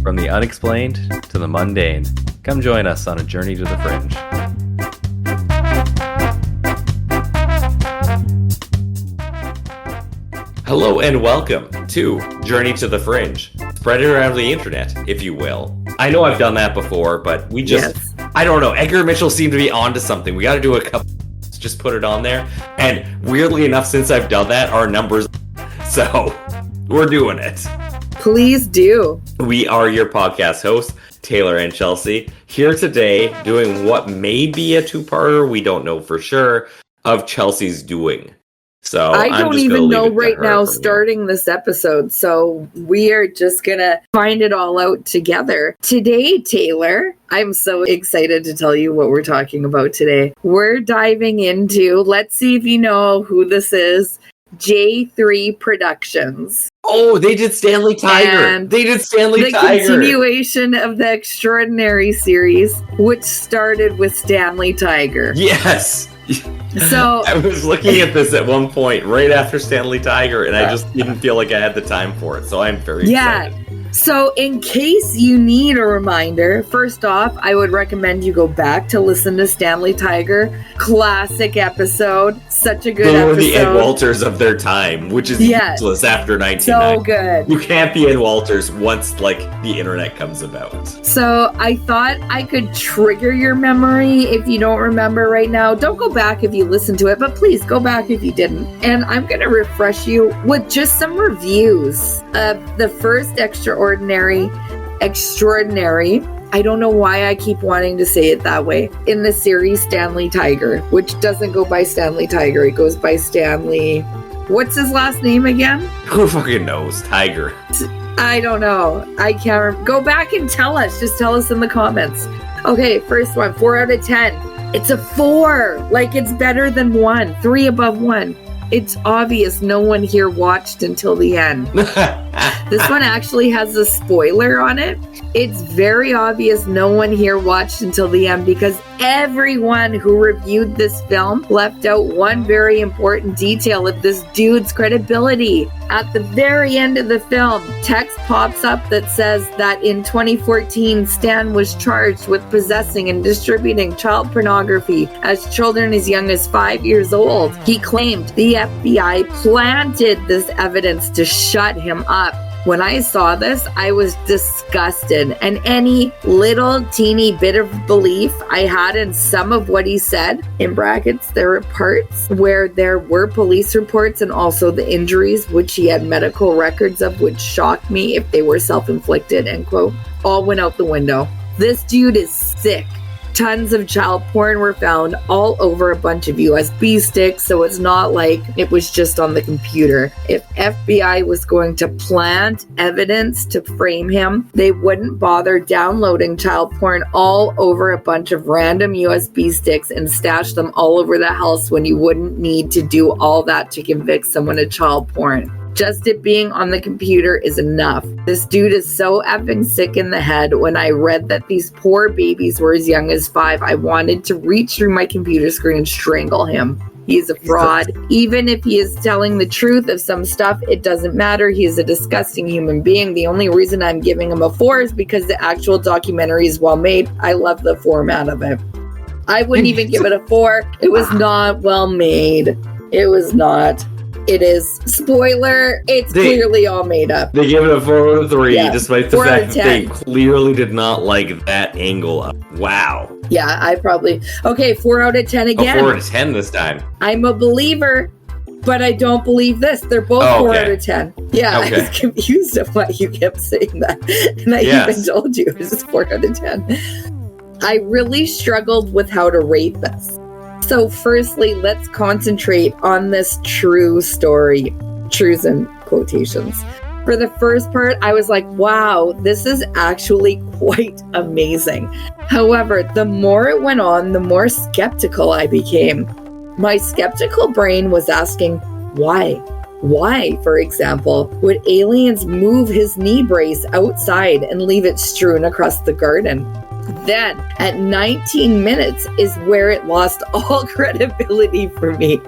From the unexplained to the mundane, come join us on a journey to the fringe. Hello and welcome to Journey to the Fringe. Spread it around the internet, if you will. I know I've done that before, but we just, I don't know, Edgar Mitchell seemed to be onto something. We got to do a couple, just put it on there. And weirdly enough, since I've done that, our numbers, so we're doing it. Please do. We are your podcast hosts, Taylor and Chelsea, here today doing what may be a two-parter, we don't know for sure, of Chelsea's doing. So I don't even know right now starting this episode, so we are just going to find it all out together. Today, Taylor, I'm so excited to tell you what we're talking about today. We're diving into, let's see if you know who this is, J3 Productions. Oh, they did Stanley Tiger. They did Stanley Tiger. The continuation of the Extraordinary series, which started with Stanley Tiger. Yes. So I was looking at this at one point right after Stanley Tiger, and I just didn't feel like I had the time for it. So I'm very excited. So in case you need a reminder, first off, I would recommend you go back to listen to Stanley Tiger. Classic episode. Such a good episode. They were the Ed Walters of their time, which is useless after 1990. So good. You can't be Ed Walters once, the internet comes about. So I thought I could trigger your memory if you don't remember right now. Don't go back if you listen to it, but please go back if you didn't. And I'm going to refresh you with just some reviews of the first Extraordinary. I don't know why I keep wanting to say it that way. In the series Stanley Tiger, which doesn't go by Stanley Tiger. It goes by Stanley. What's his last name again? Who fucking knows? Tiger. I don't know. I can't remember. Go back and tell us. Just tell us in the comments. Okay, first one. 4 out of 10. It's a 4. It's better than 1. 3 above 1. It's obvious no one here watched until the end. This one actually has a spoiler on it. It's very obvious no one here watched until the end because everyone who reviewed this film left out one very important detail of this dude's credibility. At the very end of the film, text pops up that says that in 2014, Stan was charged with possessing and distributing child pornography as children as young as 5 years old. He claimed the FBI planted this evidence to shut him up. When I saw this, I was disgusted, and any little teeny bit of belief I had in some of what he said, in brackets, there were parts where there were police reports and also the injuries, which he had medical records of, which shocked me if they were self-inflicted, end quote, all went out the window. This dude is sick. Tons of child porn were found all over a bunch of USB sticks, so it's not like it was just on the computer. If FBI was going to plant evidence to frame him, they wouldn't bother downloading child porn all over a bunch of random USB sticks and stash them all over the house when you wouldn't need to do all that to convict someone of child porn. Just it being on the computer is enough. This dude is so effing sick in the head. When I read that these poor babies were as young as 5, I wanted to reach through my computer screen and strangle him. He's a fraud. Even if he is telling the truth of some stuff, it doesn't matter. He is a disgusting human being. The only reason I'm giving him a 4 is because the actual documentary is well made. I love the format of it. I wouldn't even give it a 4. It was not well made. It was not. It is. Spoiler, it's clearly all made up. They give it a 4 out of 3, despite the fact that they clearly did not like that angle of wow. Yeah, I probably... Okay, 4 out of 10 again. 4 out of 10 this time. I'm a believer, but I don't believe this. They're both 4 out of 10. Yeah, I was confused of why you kept saying that. And I even told you it was 4 out of 10. I really struggled with how to rate this. So firstly, let's concentrate on this true story. Trues in quotations. For the first part, I was like, wow, this is actually quite amazing. However, the more it went on, the more skeptical I became. My skeptical brain was asking, why? Why, for example, would aliens move his knee brace outside and leave it strewn across the garden? Then at 19 minutes is where it lost all credibility for me.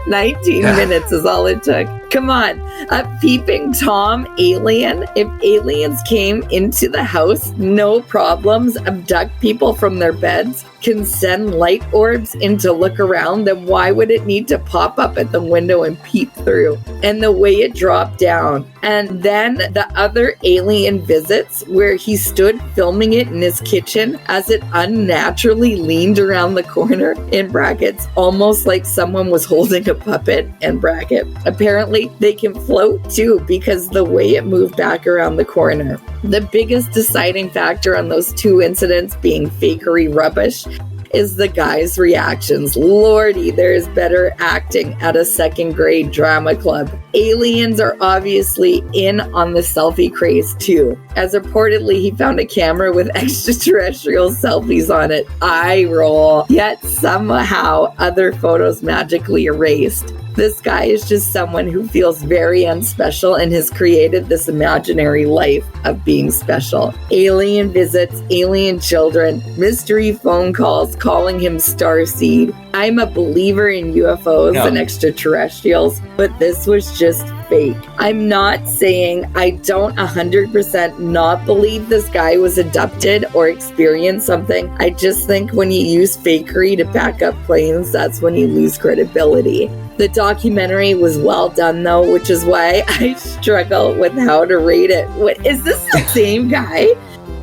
19 minutes is all it took. Come on. A peeping Tom alien. If aliens came into the house, no problems, abduct people from their beds, can send light orbs in to look around, then why would it need to pop up at the window and peep through? And the way it dropped down. And then the other alien visits where he stood filming it in his kitchen as it unnaturally leaned around the corner, in brackets, almost like someone was holding a puppet, end bracket. Apparently they can float too because the way it moved back around the corner. The biggest deciding factor on those two incidents being fakery rubbish is the guy's reactions. Lordy, there's better acting at a second grade drama club. Aliens are obviously in on the selfie craze too, as reportedly he found a camera with extraterrestrial selfies on it. Eye roll. Yet somehow other photos magically erased. This guy is just someone who feels very unspecial and has created this imaginary life of being special. Alien visits, alien children, mystery phone calls calling him Starseed. I'm a believer in UFOs and extraterrestrials, but this was just fake. I'm not saying I don't 100% not believe this guy was abducted or experienced something. I just think when you use fakery to back up claims, that's when you lose credibility. The documentary was well done though, which is why I struggle with how to rate it. What, is this the same guy?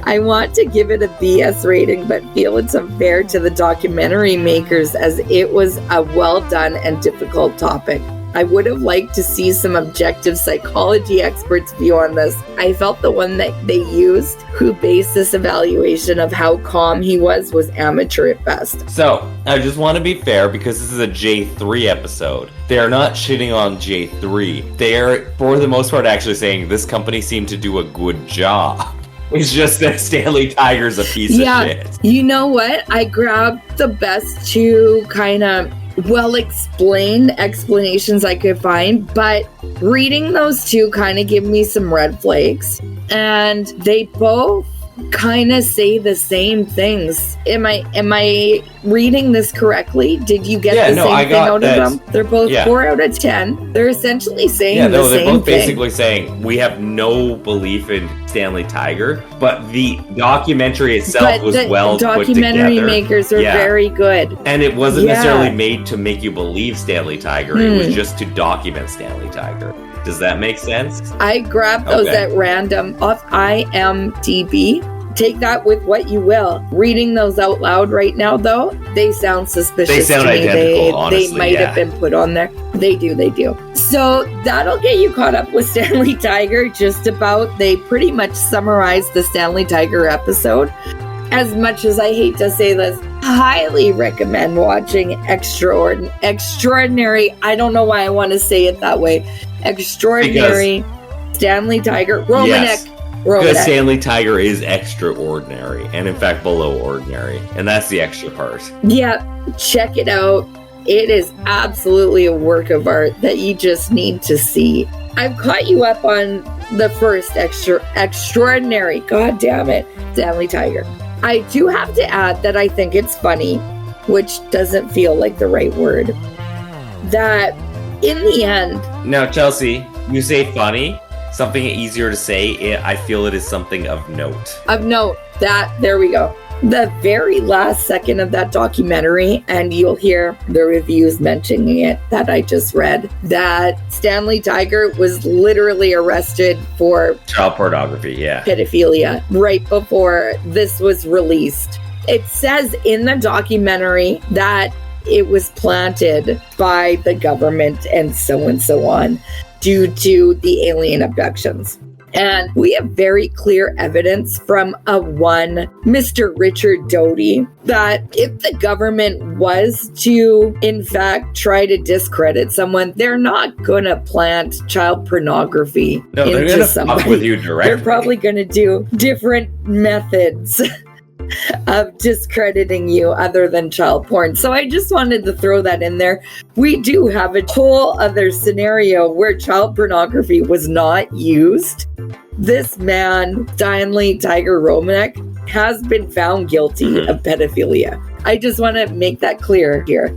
I want to give it a BS rating, but feel it's unfair to the documentary makers as it was a well done and difficult topic. I would have liked to see some objective psychology experts' view on this. I felt the one that they used, who based this evaluation of how calm he was amateur at best. So, I just want to be fair because this is a J3 episode. They are not shitting on J3. They are, for the most part, actually saying this company seemed to do a good job. It's just that Stanley Tiger's a piece of shit. You know what? I grabbed the best two kind of well-explained explanations I could find, but reading those two kind of give me some red flags. And they both kind of say the same things. Am I reading this correctly? Did you get the same thing out of them? They're both 4 out of 10. They're essentially saying the same thing. They're both basically saying we have no belief in Stanley Tiger, but the documentary itself was well put together. Documentary makers are very good. And it wasn't necessarily made to make you believe Stanley Tiger. It was just to document Stanley Tiger. Does that make sense? I grabbed those at random off IMDb. Take that with what you will. Reading those out loud right now, though, they sound suspicious. They sound identical, honestly. They might have been put on there. They do. So that'll get you caught up with Stanley Tiger just about. They pretty much summarized the Stanley Tiger episode. As much as I hate to say this, highly recommend watching Extraordinary. I don't know why I want to say it that way. Extraordinary Stanley Tiger Romanek. Yes. Because Stanley Tiger is extraordinary, and in fact below ordinary, and that's the extra part. Yeah, check it out. It is absolutely a work of art that you just need to see. I've caught you up on the first extraordinary, god damn it, Stanley Tiger. I do have to add that I think it's funny, which doesn't feel like the right word, that in the end... Now, Chelsea, you say funny... Something easier to say, I feel it is something of note. There we go. The very last second of that documentary, and you'll hear the reviews mentioning it that I just read, that Stanley Tiger was literally arrested for child pornography, pedophilia, right before this was released. It says in the documentary that it was planted by the government and so on. Due to the alien abductions. And we have very clear evidence from one Mr. Richard Doty that if the government was to, in fact, try to discredit someone, they're not going to plant child pornography into someone. Fuck with you directly. They're probably going to do different methods of discrediting you other than child porn. So I just wanted to throw that in there. We do have a whole other scenario where child pornography was not used. This man, Stanley Tiger Romanek, has been found guilty of pedophilia. I just want to make that clear here.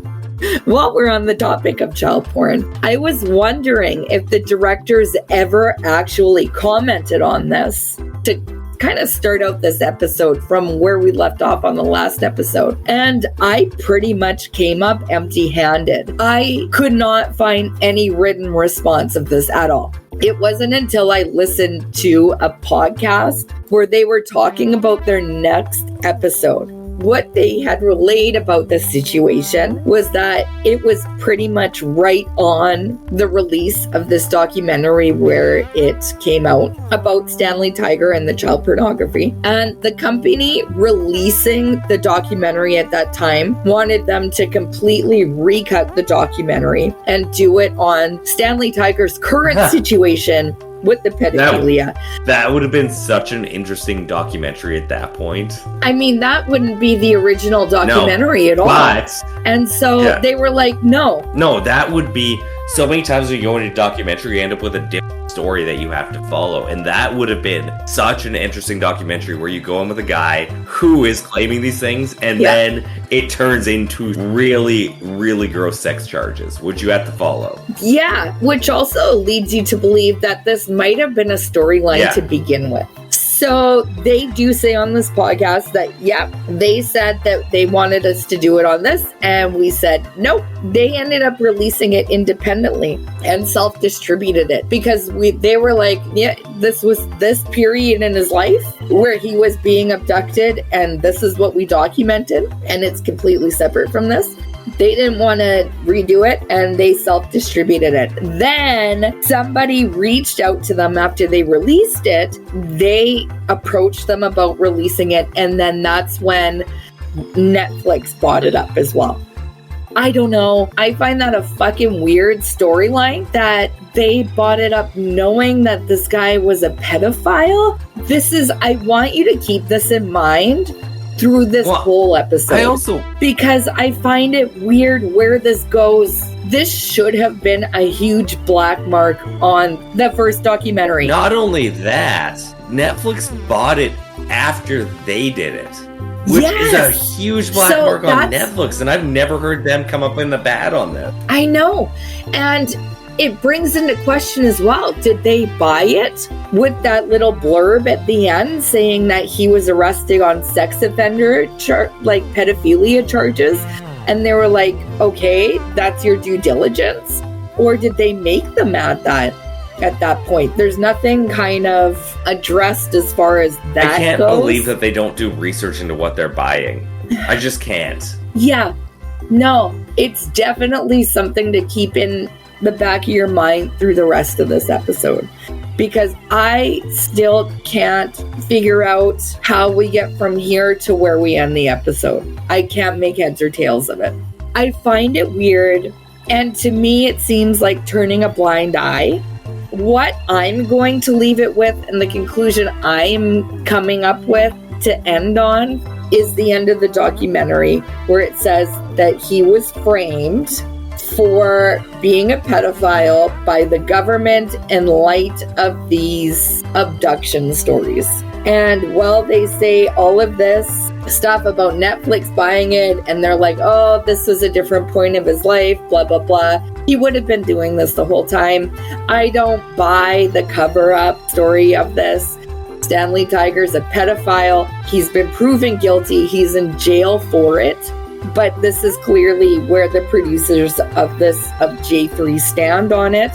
While we're on the topic of child porn, I was wondering if the directors ever actually commented on this to kind of start out this episode from where we left off on the last episode. And I pretty much came up empty-handed. I could not find any written response of this at all. It wasn't until I listened to a podcast where they were talking about their next episode. What they had relayed about this situation was that it was pretty much right on the release of this documentary where it came out about Stanley Tiger and the child pornography. And the company releasing the documentary at that time wanted them to completely recut the documentary and do it on Stanley Tiger's current situation with the pedophilia. That would have been such an interesting documentary at that point. I mean, that wouldn't be the original documentary at all. And so they were like, no. No, that would be... So many times when you go into a documentary, you end up with a different story that you have to follow. And that would have been such an interesting documentary where you go in with a guy who is claiming these things and then it turns into really, really gross sex charges, which you have to follow. Yeah, which also leads you to believe that this might have been a storyline to begin with. So they do say on this podcast that, they said that they wanted us to do it on this. And we said, nope. They ended up releasing it independently and self-distributed it because they were like, this was this period in his life where he was being abducted. And this is what we documented. And it's completely separate from this. They didn't want to redo it and they self-distributed it. Then somebody reached out to them after they released it. They approached them about releasing it. And then that's when Netflix bought it up as well. I don't know. I find that a fucking weird storyline that they bought it up knowing that this guy was a pedophile. I want you to keep this in mind through this whole episode. Because I find it weird where this goes. This should have been a huge black mark on the first documentary. Not only that, Netflix bought it after they did it. Which is a huge black mark on Netflix. And I've never heard them come up in the bad on this. I know. And it brings into question as well, did they buy it with that little blurb at the end saying that he was arrested on sex offender, pedophilia charges? And they were like, okay, that's your due diligence? Or did they make them at that point? There's nothing kind of addressed as far as that goes. I can't believe that they don't do research into what they're buying. I just can't. Yeah. No, it's definitely something to keep in the back of your mind through the rest of this episode, because I still can't figure out how we get from here to where we end the episode. I can't make heads or tails of it. I find it weird, and to me it seems like turning a blind eye. What I'm going to leave it with and the conclusion I'm coming up with to end on is the end of the documentary where it says that he was framed for being a pedophile by the government in light of these abduction stories. And while they say all of this stuff about Netflix buying it, and they're like, oh, this was a different point of his life, blah, blah, blah. He would have been doing this the whole time. I don't buy the cover-up story of this. Stanley Tiger's a pedophile. He's been proven guilty. He's in jail for it. But this is clearly where the producers of J3 stand on it.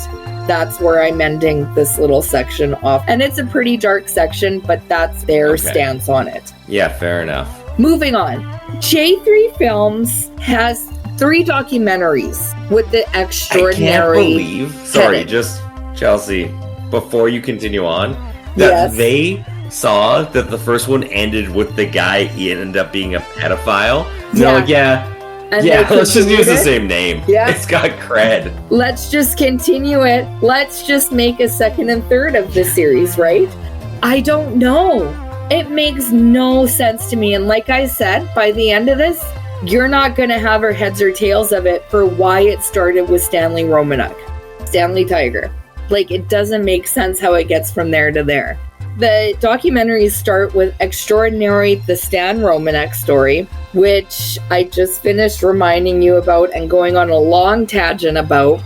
That's where I'm ending this little section off. And it's a pretty dark section, but that's their stance on it. Yeah, fair enough. Moving on. J3 Films has 3 documentaries with the extraordinary... I can't believe, just Chelsea, before you continue on, that they saw that the first one ended with the guy, he ended up being a pedophile. Let's just use the same name. Yeah. It's got cred. Let's just continue it. Let's just make a second and third of this series, right? I don't know. It makes no sense to me. And like I said, by the end of this, you're not going to have our heads or tails of it for why it started with Stanley Romanek, Stanley Tiger. Like, it doesn't make sense how it gets from there to there. The documentaries start with Extraordinary, the Stan Romanek Story, which I just finished reminding you about and going on a long tangent about,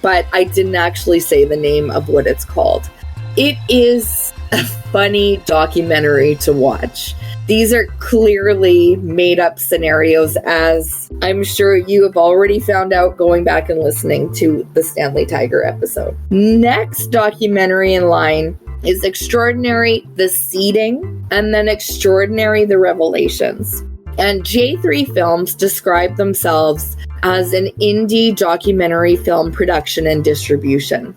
but I didn't actually say the name of what it's called. It is a funny documentary to watch. These are clearly made up scenarios, as I'm sure you have already found out going back and listening to the Stanley Tiger episode. Next documentary in line is Extraordinary, the Seeding, and then Extraordinary, the Revelations. And J3 Films describe themselves as an indie documentary film production and distribution.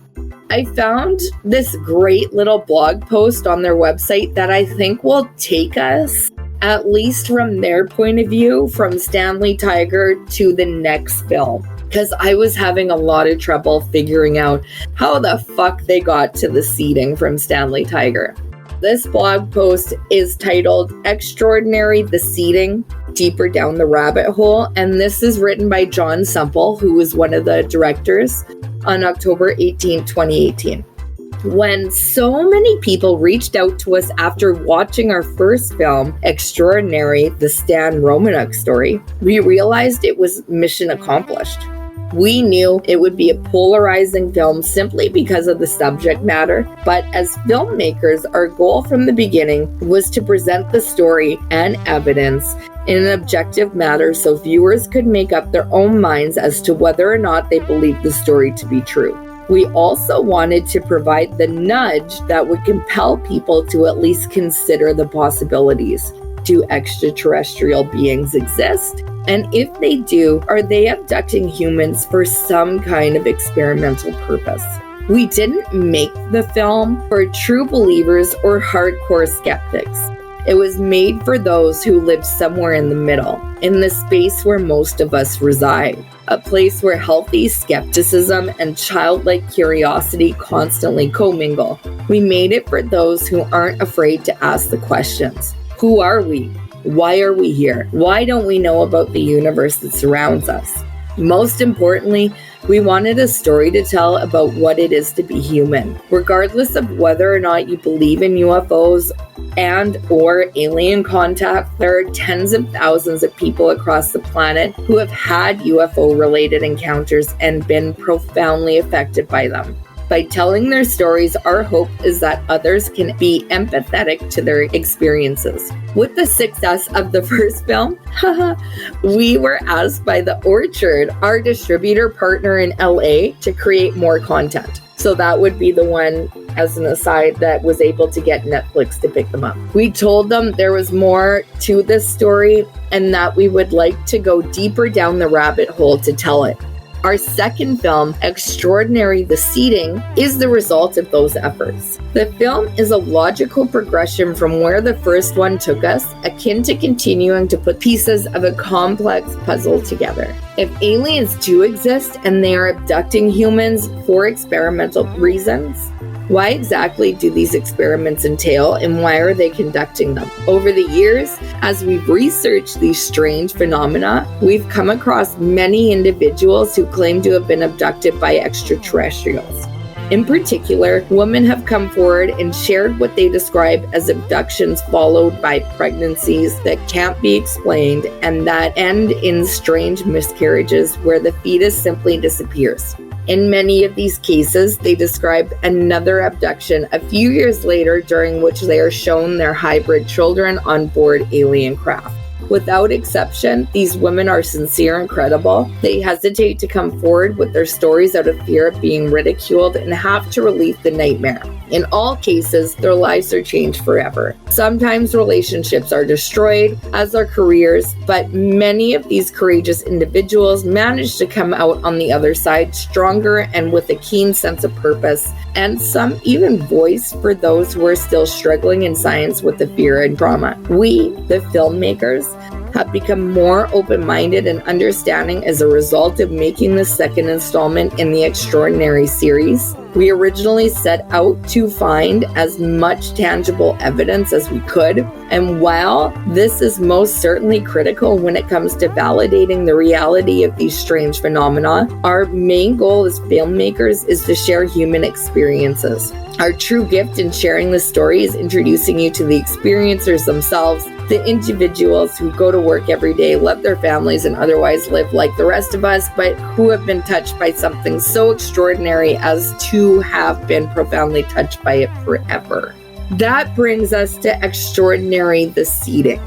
I found this great little blog post on their website that I think will take us, at least from their point of view, from Stanley Tiger to the next film. Because I was having a lot of trouble figuring out how the fuck they got to the seeding from Stanley Tiger. This blog post is titled Extraordinary, the Seeding, Deeper Down the Rabbit Hole, and this is written by John Semple, who was one of the directors, on October 18, 2018. When so many people reached out to us after watching our first film, Extraordinary, the Stan Romanek Story, we realized it was mission accomplished. We knew it would be a polarizing film simply because of the subject matter, but as filmmakers, our goal from the beginning was to present the story and evidence in an objective manner so viewers could make up their own minds as to whether or not they believed the story to be true. We also wanted to provide the nudge that would compel people to at least consider the possibilities. Do extraterrestrial beings exist? And if they do, are they abducting humans for some kind of experimental purpose? We didn't make the film for true believers or hardcore skeptics. It was made for those who live somewhere in the middle, in the space where most of us reside, a place where healthy skepticism and childlike curiosity constantly commingle. We made it for those who aren't afraid to ask the questions. Who are we? Why are we here? Why don't we know about the universe that surrounds us? Most importantly, we wanted a story to tell about what it is to be human. Regardless of whether or not you believe in UFOs and or alien contact, there are tens of thousands of people across the planet who have had UFO-related encounters and been profoundly affected by them. By telling their stories, our hope is that others can be empathetic to their experiences. With the success of the first film, we were asked by The Orchard, our distributor partner in LA, to create more content. So that would be the one, as an aside, that was able to get Netflix to pick them up. We told them there was more to this story and that we would like to go deeper down the rabbit hole to tell it. Our second film, Extraordinary, the Seeding, is the result of those efforts. The film is a logical progression from where the first one took us, akin to continuing to put pieces of a complex puzzle together. If aliens do exist and they are abducting humans for experimental reasons, why exactly do these experiments entail and why are they conducting them? Over the years, as we've researched these strange phenomena, we've come across many individuals who claim to have been abducted by extraterrestrials. In particular, women have come forward and shared what they describe as abductions followed by pregnancies that can't be explained and that end in strange miscarriages where the fetus simply disappears. In many of these cases, they describe another abduction a few years later during which they are shown their hybrid children on board alien craft. Without exception, these women are sincere and credible. They hesitate to come forward with their stories out of fear of being ridiculed and have to relieve the nightmare. In all cases, their lives are changed forever. Sometimes relationships are destroyed, as are careers, but many of these courageous individuals manage to come out on the other side stronger and with a keen sense of purpose, and some even voice for those who are still struggling in science with the fear and trauma. We, the filmmakers, have become more open-minded and understanding as a result of making the second installment in the Extraordinary series. We originally set out to find as much tangible evidence as we could, and while this is most certainly critical when it comes to validating the reality of these strange phenomena, our main goal as filmmakers is to share human experiences. Our true gift in sharing this story is introducing you to the experiencers themselves, the individuals who go to work every day, love their families, and otherwise live like the rest of us, but who have been touched by something so extraordinary as to have been profoundly touched by it forever. That brings us to Extraordinary the Seeding,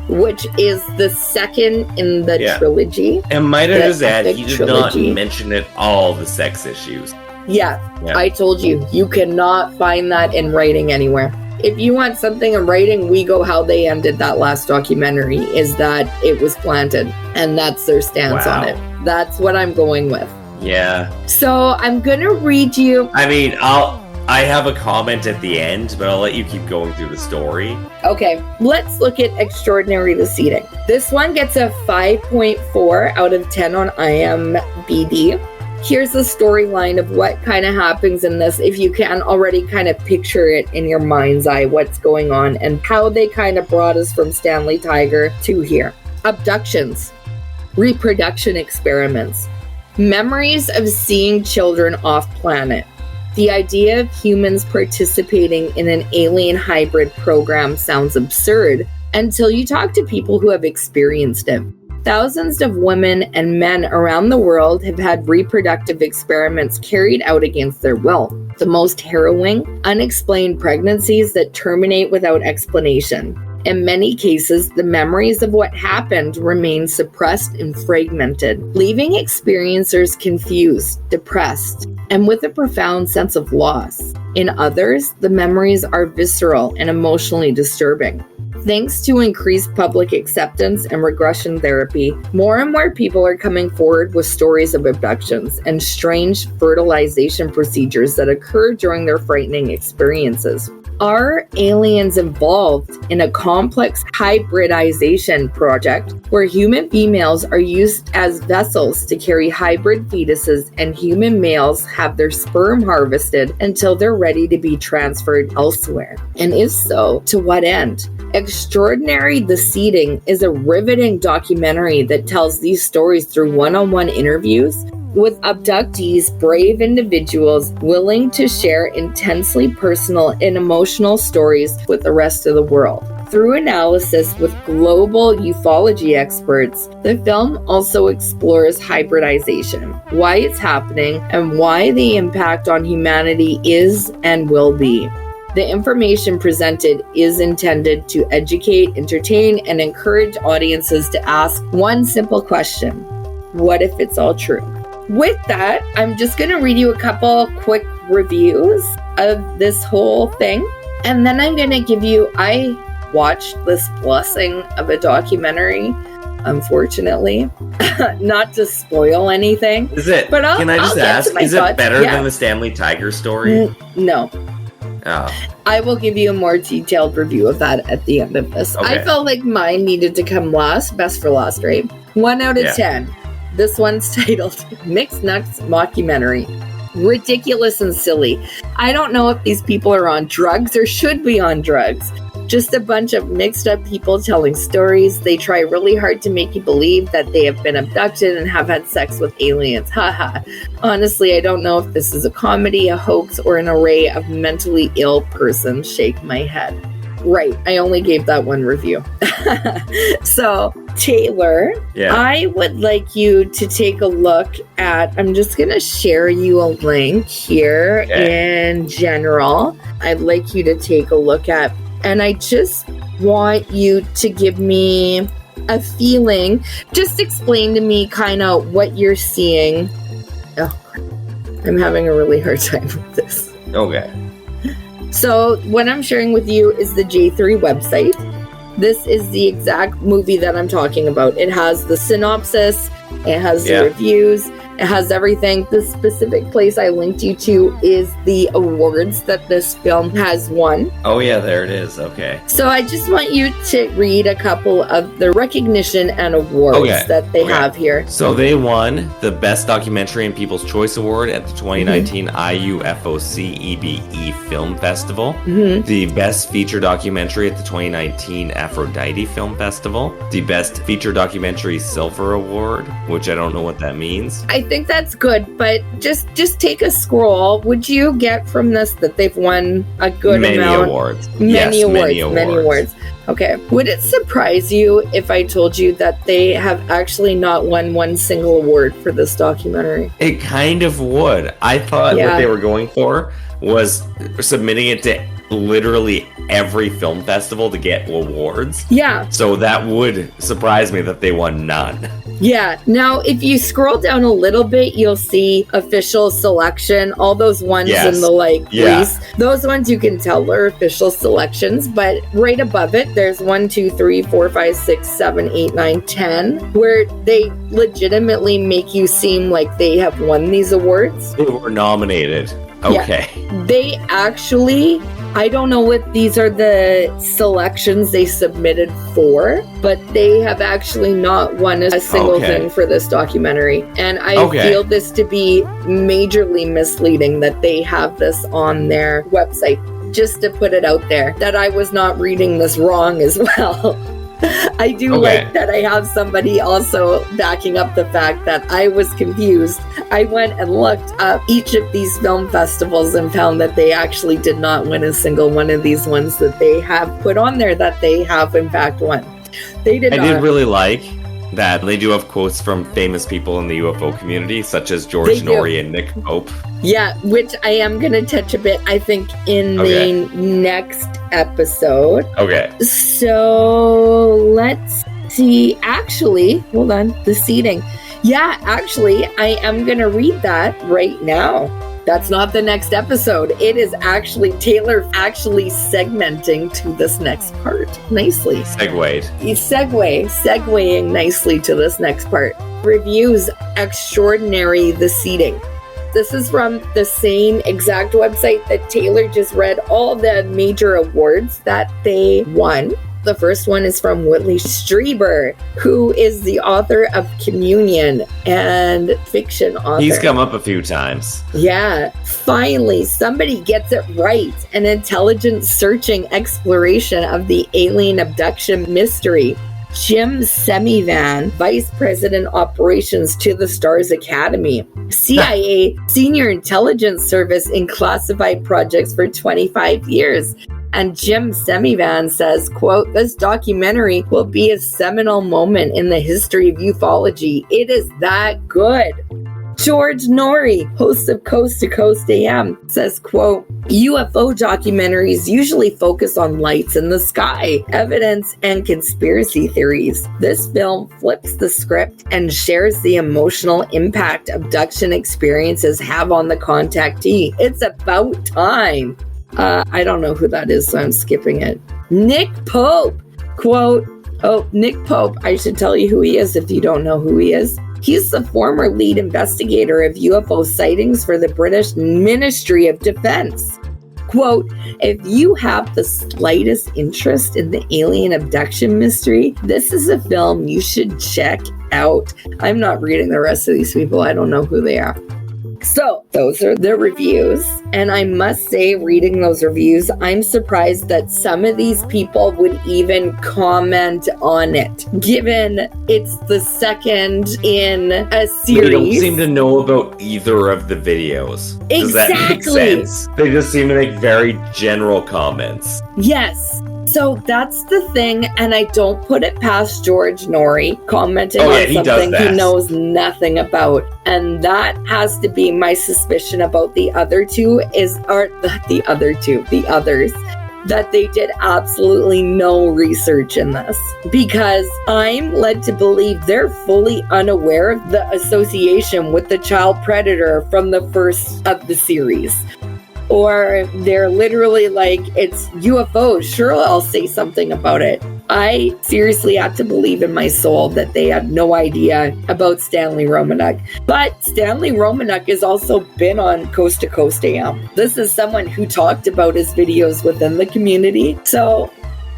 which is the second in the trilogy. And might I just add, he did not mention at all the sex issues. Yeah, I told you, you cannot find that in writing anywhere. If you want something in writing, we go how they ended that last documentary, is that it was planted, and that's their stance on it. That's what I'm going with. Yeah. So I'm going to read you... I mean, I have a comment at the end, but I'll let you keep going through the story. Okay, let's look at Extraordinary the Seeding. This one gets a 5.4 out of 10 on IMDb. Here's the storyline of what kind of happens in this, if you can already kind of picture it in your mind's eye, what's going on, and how they kind of brought us from Stanley Tiger to here. Abductions, reproduction experiments, memories of seeing children off planet. The idea of humans participating in an alien hybrid program sounds absurd until you talk to people who have experienced it. Thousands of women and men around the world have had reproductive experiments carried out against their will. The most harrowing, unexplained pregnancies that terminate without explanation. In many cases, the memories of what happened remain suppressed and fragmented, leaving experiencers confused, depressed, and with a profound sense of loss. In others, the memories are visceral and emotionally disturbing. Thanks to increased public acceptance and regression therapy, more and more people are coming forward with stories of abductions and strange fertilization procedures that occur during their frightening experiences. Are aliens involved in a complex hybridization project where human females are used as vessels to carry hybrid fetuses and human males have their sperm harvested until they're ready to be transferred elsewhere? And if so, to what end? Extraordinary the Seeding is a riveting documentary that tells these stories through one-on-one interviews with abductees, brave individuals willing to share intensely personal and emotional stories with the rest of the world. Through analysis with global ufology experts, the film also explores hybridization, why it's happening, and why the impact on humanity is and will be. The information presented is intended to educate, entertain, and encourage audiences to ask one simple question: what if it's all true? With that, I'm just going to read you a couple quick reviews of this whole thing. And then I'm going to give you, I watched this blessing of a documentary, unfortunately, not to spoil anything. Is it, but can I just ask, is it better than the Stanley Tiger story? No. Oh. I will give you a more detailed review of that at the end of this. Okay. I felt like mine needed to come last, best for last, right? 1 out of 10. This one's titled Mixed Nuts Mockumentary. Ridiculous and silly. I don't know if these people are on drugs or should be on drugs. Just a bunch of mixed up people telling stories. They try really hard to make you believe that they have been abducted and have had sex with aliens. Haha. Honestly, I don't know if this is a comedy, a hoax, or an array of mentally ill persons. Shake my head. Right, I only gave that one review. So, Taylor, I would like you to take a look at, I'm just going to share you a link here in general. I'd like you to take a look at, and I just want you to give me a feeling. Just explain to me kind of what you're seeing. Oh, I'm having a really hard time with this. Okay. So what I'm sharing with you is the J3 website. This is the exact movie that I'm talking about. It has the synopsis, it has the reviews, it It has everything. The specific place I linked you to is the awards that this film has won. Oh yeah, there it is. Okay. So I just want you to read a couple of the recognition and awards that they have here. So they won the Best Documentary and People's Choice Award at the 2019 IUFOC EBE Film Festival. The Best Feature Documentary at the 2019 Aphrodite Film Festival. The Best Feature Documentary Silver Award, which I don't know what that means. I think that's good, but just take a scroll. Would you get from this that they've won a good amount? Many awards. Okay. Would it surprise you if I told you that they have actually not won one single award for this documentary? It kind of would. I thought what they were going for was submitting it to literally every film festival to get awards. Yeah. So that would surprise me that they won none. Yeah. Now, if you scroll down a little bit, you'll see official selection. All those ones in the briefs. Those ones you can tell are official selections. But right above it, there's 1, 2, 3, 4, 5, 6, 7, 8, 9, 10, where they legitimately make you seem like they have won these awards. They were nominated. Okay. Yeah. They actually, I don't know what these are the selections they submitted for, but they have actually not won a single thing for this documentary. And I feel this to be majorly misleading that they have this on their website. Just to put it out there, that I was not reading this wrong as well. I do like that I have somebody also backing up the fact that I was confused. I went and looked up each of these film festivals and found that they actually did not win a single one of these ones that they have put on there that they have in fact won. They did not. I did really like that they do have quotes from famous people in the UFO community, such as George Norrie and Nick Pope. Yeah, which I am going to touch a bit, I think, in the next episode. Okay. So let's see. Actually, hold on. The seating. Yeah, actually, I am going to read that right now. That's not the next episode. It is actually Taylor segmenting to this next part nicely. Segueing nicely to this next part. Reviews extraordinary the seating. This is from the same exact website that Taylor just read all the major awards that they won. The first one is from Whitley Strieber, who is the author of Communion and fiction author. He's come up a few times. Yeah. Finally, somebody gets it right. An intelligent searching exploration of the alien abduction mystery. Jim Semivan, Vice President Operations to the Stars Academy. CIA Senior Intelligence Service in classified projects for 25 years. And Jim Semivan says, quote, "This documentary will be a seminal moment in the history of ufology. It is that good." George Norrie, host of Coast to Coast AM, says, quote, "UFO documentaries usually focus on lights in the sky, evidence, and conspiracy theories. This film flips the script and shares the emotional impact abduction experiences have on the contactee. It's about time." I don't know who that is, so I'm skipping it. Nick Pope, quote, Nick Pope, I should tell you who he is if you don't know who he is. He's the former lead investigator of UFO sightings for the British Ministry of Defense. Quote, "If you have the slightest interest in the alien abduction mystery, this is a film you should check out." I'm not reading the rest of these people. I don't know who they are. So those are the reviews. And I must say, reading those reviews, I'm surprised that some of these people would even comment on it, given it's the second in a series. They don't seem to know about either of the videos. Does that make sense? They just seem to make very general comments. Yes. So that's the thing, and I don't put it past George Norrie commenting on something he knows nothing about. And that has to be my suspicion about the others, that they did absolutely no research in this. Because I'm led to believe they're fully unaware of the association with the child predator from the first of the series. or they're literally like, it's UFOs. Sure, I'll say something about it. I seriously had to believe in my soul that they had no idea about Stanley Romanek. But Stanley Romanek has also been on Coast to Coast AM. This is someone who talked about his videos within the community. So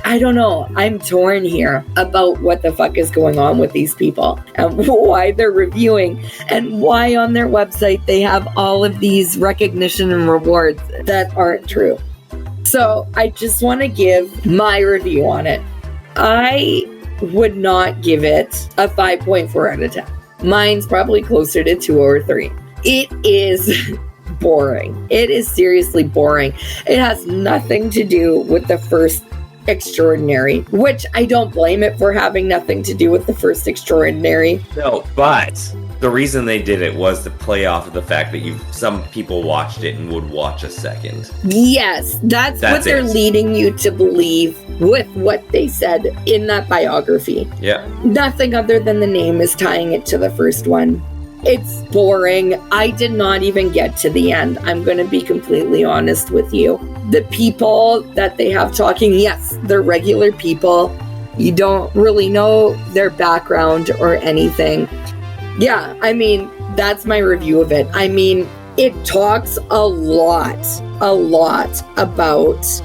I don't know. I'm torn here about what the fuck is going on with these people and why they're reviewing and why on their website they have all of these recognition and rewards that aren't true. So I just want to give my review on it. I would not give it a 5.4 out of 10. Mine's probably closer to 2 or 3. It is boring. It is seriously boring. It has nothing to do with the first Extraordinary, which I don't blame it for having nothing to do with the first Extraordinary. No, but the reason they did it was to play off of the fact that some people watched it and would watch a second. Yes, that's what they're leading you to believe with what they said in that biography. Yeah. Nothing other than the name is tying it to the first one. It's boring. I did not even get to the end. I'm going to be completely honest with you. The people that they have talking, yes, they're regular people. You don't really know their background or anything. Yeah, I mean, that's my review of it. I mean, it talks a lot about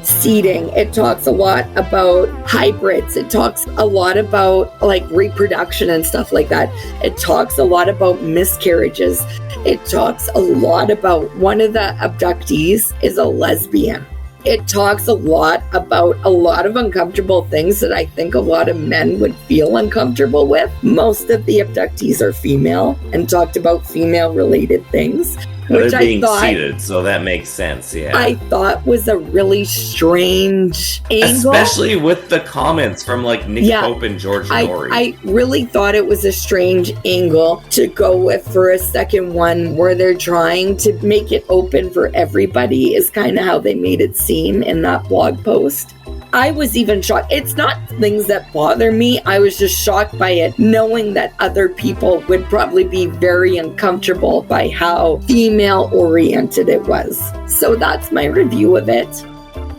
seeding. It talks a lot about hybrids. It talks a lot about like reproduction and stuff like that. It talks a lot about miscarriages. It talks a lot about one of the abductees is a lesbian. It talks a lot about a lot of uncomfortable things that I think a lot of men would feel uncomfortable with. Most of the abductees are female and talked about female related things. Which they're being I thought, seated, so that makes sense, yeah. I thought was a really strange angle. Especially with the comments from like Nick Pope and George Norrie. I really thought it was a strange angle to go with for a second one where they're trying to make it open for everybody is kind of how they made it seem in that blog post. I was even shocked. It's not things that bother me. I was just shocked by it, knowing that other people would probably be very uncomfortable by how female-oriented it was. So that's my review of it.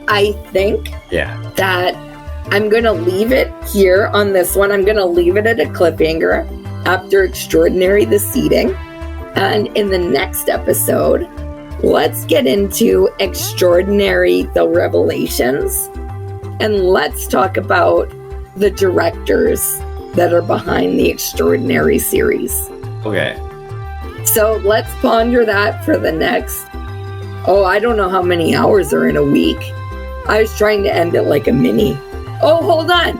I think that I'm going to leave it here on this one. I'm going to leave it at a cliffhanger after Extraordinary, the seeding. And in the next episode, let's get into Extraordinary, the revelations. And let's talk about the directors that are behind the Extraordinary series. Okay. So let's ponder that for the next, I don't know how many hours are in a week. I was trying to end it like a mini. Oh, hold on.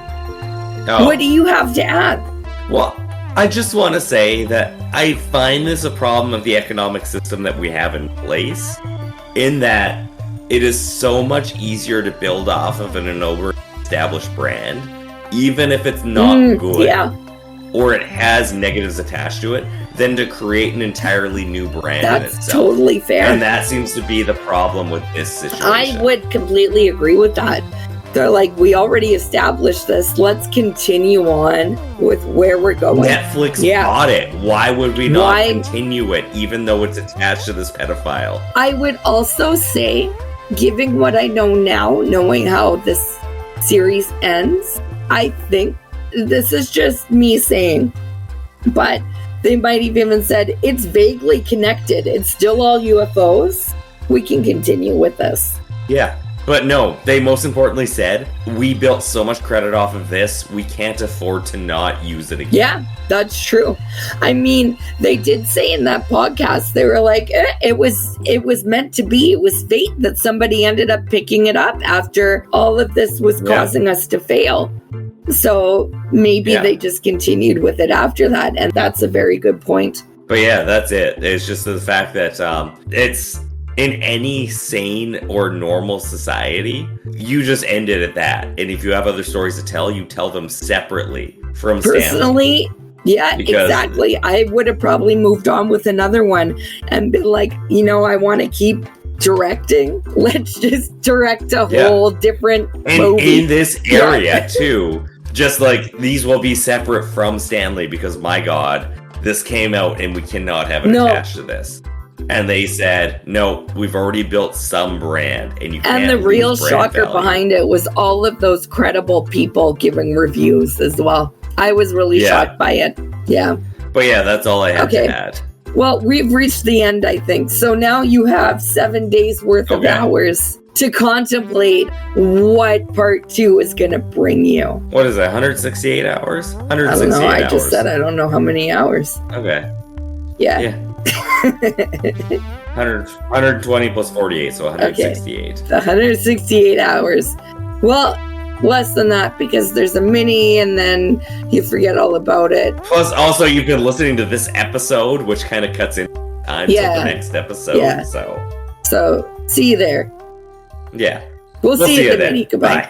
Oh. What do you have to add? Well, I just want to say that I find this a problem of the economic system that we have in place, in that it is so much easier to build off of an over-established brand, even if it's not good, or it has negatives attached to it, than to create an entirely new brand in itself. That's totally fair. And that seems to be the problem with this situation. I would completely agree with that. They're like, we already established this. Let's continue on with where we're going. Netflix bought it. Why would we not continue it, even though it's attached to this pedophile? I would also say, given what I know now, knowing how this series ends, I think this is just me saying, but they might have even said it's vaguely connected. It's still all UFOs. We can continue with this. Yeah. But no, they most importantly said, we built so much credit off of this, we can't afford to not use it again. Yeah, that's true. I mean, they did say in that podcast, they were like, it was meant to be. It was fate that somebody ended up picking it up after all of this was causing us to fail. So maybe they just continued with it after that. And that's a very good point. But yeah, that's it. It's just the fact that it's... in any sane or normal society, you just end it at that. And if you have other stories to tell, you tell them separately from Personally, Stanley. Exactly. I would have probably moved on with another one and been like, I want to keep directing. Let's just direct a whole different movie. In this area, too. Just like, these will be separate from Stanley because, my God, this came out and we cannot have it attached to this. And they said, no, we've already built some brand, and you can't And the real lose brand shocker value. behind it was all of those credible people giving reviews as well. I was really shocked by it. Yeah. But yeah, that's all I had to add. Well, we've reached the end, I think. So now you have 7 days worth of hours to contemplate what part 2 is going to bring you. What is it, 168 hours? 168 I don't know. I hours. just said I don't know how many hours. Okay. Yeah. 120 plus 48, so 168. Okay. 168 hours. Well, less than that because there's a mini and then you forget all about it. Plus, also, you've been listening to this episode, which kind of cuts in time to the next episode. Yeah. So, see you there. Yeah. We'll see you at the mini. Goodbye. Bye.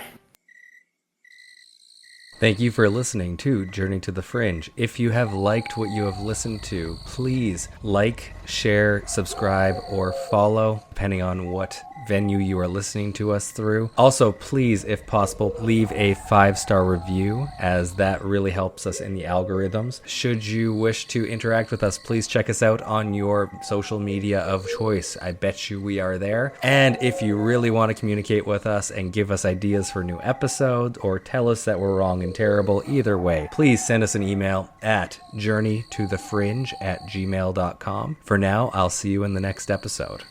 Thank you for listening to Journey to the Fringe. If you have liked what you have listened to, please like, share, subscribe, or follow, depending on what venue you are listening to us through. Also, please, if possible, leave a 5-star review, as that really helps us in the algorithms. Should you wish to interact with us, please check us out on your social media of choice. I bet you we are there. And if you really want to communicate with us and give us ideas for new episodes or tell us that we're wrong and terrible, either way, please send us an email at journeytothefringe@gmail.com. For now, I'll see you in the next episode.